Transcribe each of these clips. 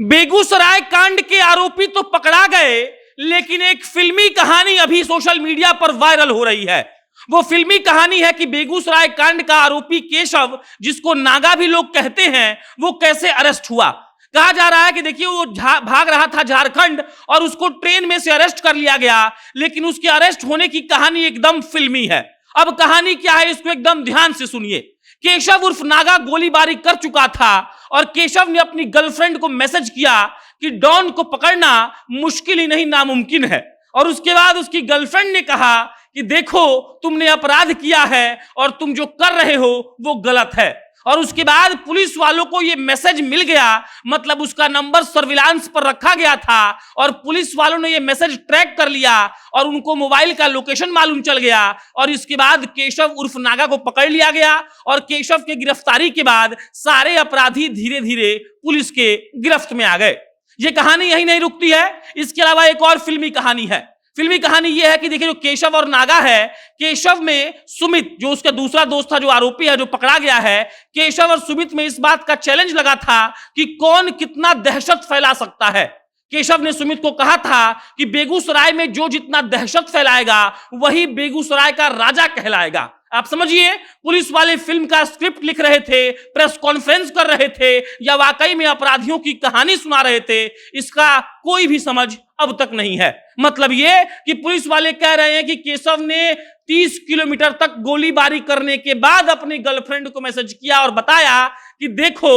बेगूसराय कांड के आरोपी तो पकड़ा गए, लेकिन एक फिल्मी कहानी अभी सोशल मीडिया पर वायरल हो रही है। वो फिल्मी कहानी है कि बेगूसराय कांड का आरोपी केशव, जिसको नागा भी लोग कहते हैं, वो कैसे अरेस्ट हुआ। कहा जा रहा है कि देखिए वो भाग रहा था झारखंड और उसको ट्रेन में से अरेस्ट कर लिया गया, लेकिन उसके अरेस्ट होने की कहानी एकदम फिल्मी है। अब कहानी क्या है, इसको एकदम ध्यान से सुनिए। केशव उर्फ नागा गोलीबारी कर चुका था और केशव ने अपनी गर्लफ्रेंड को मैसेज किया कि डॉन को पकड़ना मुश्किल ही नहीं नामुमकिन है। और उसके बाद उसकी गर्लफ्रेंड ने कहा कि देखो तुमने अपराध किया है और तुम जो कर रहे हो वो गलत है। और उसके बाद पुलिस वालों को यह मैसेज मिल गया, मतलब उसका नंबर सर्विलांस पर रखा गया था और पुलिस वालों ने यह मैसेज ट्रैक कर लिया और उनको मोबाइल का लोकेशन मालूम चल गया। और इसके बाद केशव उर्फ नागा को पकड़ लिया गया और केशव के गिरफ्तारी के बाद सारे अपराधी धीरे धीरे पुलिस के गिरफ्त में आ गए। यह कहानी यही नहीं रुकती है, इसके अलावा एक और फिल्मी कहानी है। फिल्मी कहानी यह है कि देखिए जो केशव और नागा है, केशव में सुमित जो उसका दूसरा दोस्त था, जो आरोपी है, जो पकड़ा गया है, केशव और सुमित में इस बात का चैलेंज लगा था कि कौन कितना दहशत फैला सकता है। केशव ने सुमित को कहा था कि बेगूसराय में जो जितना दहशत फैलाएगा वही बेगूसराय का राजा कहलाएगा। आप समझिए, पुलिस वाले फिल्म का स्क्रिप्ट लिख रहे थे, प्रेस कॉन्फ्रेंस कर रहे थे, या वाकई में अपराधियों की कहानी सुना रहे थे, इसका कोई भी समझ अब तक नहीं है। मतलब ये कि पुलिस वाले कह रहे हैं कि केशव ने 30 किलोमीटर तक गोलीबारी करने के बाद अपनी गर्लफ्रेंड को मैसेज किया और बताया कि देखो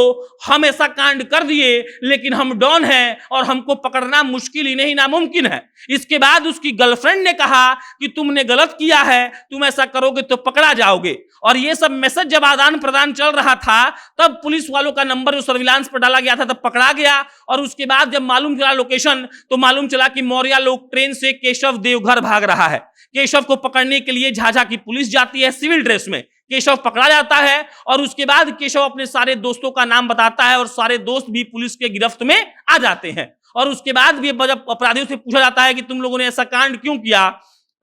हम ऐसा कांड कर दिए, लेकिन हम डॉन हैं और हमको पकड़ना मुश्किल ही नहीं नामुमकिन है। इसके बाद उसकी गर्लफ्रेंड ने कहा कि तुमने गलत किया है, तुम ऐसा करोगे तो पकड़ा जाओगे। और ये सब मैसेज जब आदान प्रदान चल रहा था, तब पुलिस वालों का नंबर जो सर्विलांस पर डाला गया था तब पकड़ा गया। और उसके बाद जब मालूम चला लोकेशन, तो मालूम चला कि मौर्या लोग ट्रेन से केशव देवघर भाग रहा है। केशव को पकड़ने के लिए झाझा की पुलिस जाती है सिविल ड्रेस में। केशव पकड़ा जाता है और उसके बाद केशव अपने सारे दोस्तों का नाम बताता है और सारे दोस्त भी पुलिस के गिरफ्त में आ जाते हैं। और उसके बाद भी जब अपराधियों से पूछा जाता है कि तुम लोगों ने ऐसा कांड क्यों किया,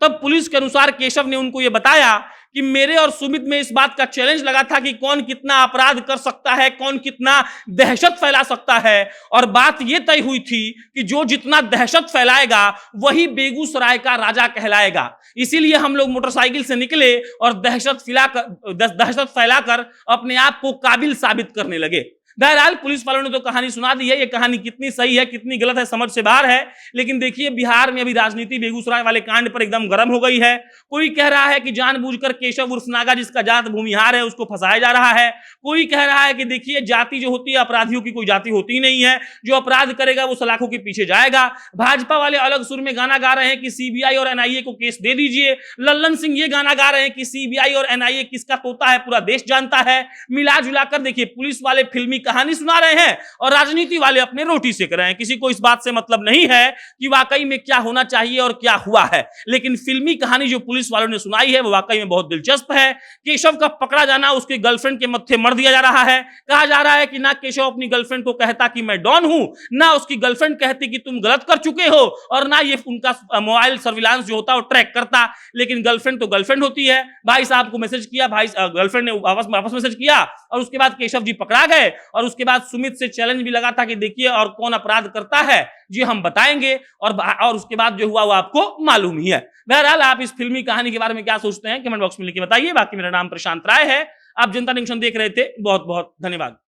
तब पुलिस के अनुसार केशव ने उनको यह बताया कि मेरे और सुमित में इस बात का चैलेंज लगा था कि कौन कितना अपराध कर सकता है, कौन कितना दहशत फैला सकता है। और बात यह तय हुई थी कि जो जितना दहशत फैलाएगा वही बेगूसराय का राजा कहलाएगा। इसीलिए हम लोग मोटरसाइकिल से निकले और दहशत फैलाकर अपने आप को काबिल साबित करने लगे। बहरहाल पुलिस वालों ने तो कहानी सुना दी है, ये कहानी कितनी सही है कितनी गलत है समझ से बाहर है। लेकिन देखिए बिहार में अभी राजनीति बेगूसराय वाले कांड पर एकदम गर्म हो गई है। कोई कह रहा है कि जानबूझकर केशव उर्फ नागा, जिसका जात भूमिहार है, उसको फंसाया जा रहा है। कोई कह रहा है कि देखिए जाति जो होती है, अपराधियों की कोई जाति होती नहीं है, जो अपराध करेगा वो सलाखों के पीछे जाएगा। भाजपा वाले अलग सुर में गाना गा रहे हैं कि सीबीआई और एनआईए को केस दे दीजिए। लल्लन सिंह ये गाना गा रहे हैं कि सीबीआई और एनआईए किसका तोता है पूरा देश जानता है। मिला जुला कर देखिए पुलिस वाले फिल्मी कहानी सुना रहे हैं और राजनीति वाले अपने रोटी सेक रहे हैं। किसी को इस बात से मतलब नहीं है कि वाकई में क्या होना चाहिए और क्या हुआ है। लेकिन फिल्मी कहानी जो पुलिस वालों ने सुनाई है वो वाकई में बहुत दिलचस्प है। केशव का पकड़ा जाना, उसकी गर्लफ्रेंड के मत्थे मर दिया जा रहा है। कहा जा रहा है कि ना केशव अपनी गर्लफ्रेंड को कहता कि मैं डॉन हूं, ना उसकी गर्लफ्रेंड कहती कि तुम गलत कर चुके हो, और ना ये उनका मोबाइल सर्विलांस जो होता है वो ट्रैक करता। लेकिन गर्लफ्रेंड तो गर्लफ्रेंड होती है। भाई साहब को मैसेज किया, भाई गर्लफ्रेंड ने वापस मैसेज किया और उसके बाद केशव जी पकड़ा गए। और उसके बाद सुमित से चैलेंज भी लगा था कि देखिए और कौन अपराध करता है जी हम बताएंगे, और उसके बाद जो हुआ वो आपको मालूम ही है। बहरहाल आप इस फिल्मी कहानी के बारे में क्या सोचते हैं कमेंट बॉक्स में लिख के बताइए। बाकी मेरा नाम प्रशांत राय है, आप जनता जंक्शन देख रहे थे। बहुत बहुत धन्यवाद।